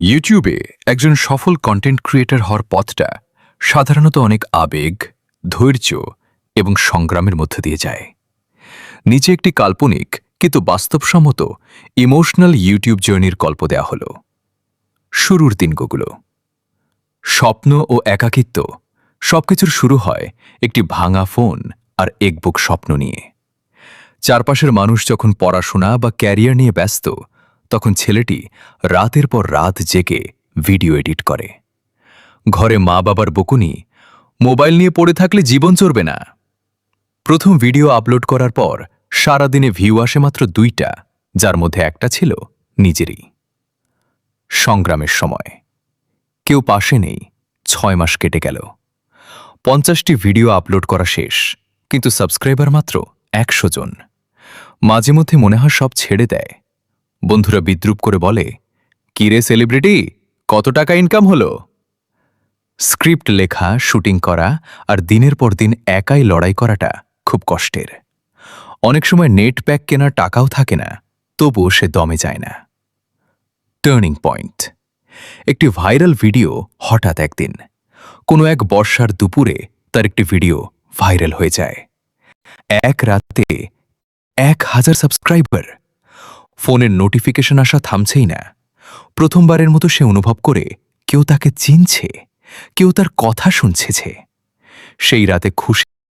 ইউটিউবে একজন সফল কন্টেন্ট ক্রিয়েটর হওয়ার পথটা সাধারণত অনেক আবেগ, ধৈর্য এবং সংগ্রামের মধ্য দিয়ে যায়। নিচে একটি কাল্পনিক কিন্তু বাস্তবসম্মত ইমোশনাল ইউটিউব জার্নির গল্প দেয়া হল। শুরুর দিনগুলো, স্বপ্ন ও একাকিত্ব সবকিছুর শুরু হয় একটি ভাঙা ফোন আর একবুক স্বপ্ন নিয়ে। চারপাশের মানুষ যখন পড়াশোনা বা ক্যারিয়ার নিয়ে ব্যস্ত, তখন ছেলেটি রাতের পর রাত জেগে ভিডিও এডিট করে। ঘরে মা বাবার বকুনি, মোবাইল নিয়ে পড়ে থাকলে জীবন চলবে না। প্রথম ভিডিও আপলোড করার পর সারাদিনে ভিউ আসে মাত্র 2টা, যার মধ্যে একটা ছিল নিজেরই। সংগ্রামের সময়, কেউ পাশে নেই। 6 মাস কেটে গেল। 50টি ভিডিও আপলোড করা শেষ, কিন্তু সাবস্ক্রাইবার মাত্র 100 জন। মাঝে মধ্যে মনে হয় সব ছেড়ে দেয়। বন্ধুরা বিদ্রুপ করে বলে, কিরে সেলিব্রিটি, কত টাকা ইনকাম হলো? স্ক্রিপ্ট লেখা, শুটিং করা আর দিনের পর দিন একাই লড়াই করাটা খুব কষ্টের। অনেক সময় নেট প্যাক কেনার টাকাও থাকে না, তবুও সে দমে যায় না। টার্নিং পয়েন্ট, একটি ভাইরাল ভিডিও হঠাৎ একদিন, কোনো এক বর্ষার দুপুরে তার একটি ভিডিও ভাইরাল হয়ে যায়। এক রাতে 1000 সাবস্ক্রাইবার। ফোনের নোটিফিকেশন আসা থামছেই না। প্রথমবারের মতো সে অনুভব করে কেউ তাকে চিনছে, কেউ তার কথা শুনছে। সেই রাতে খুশি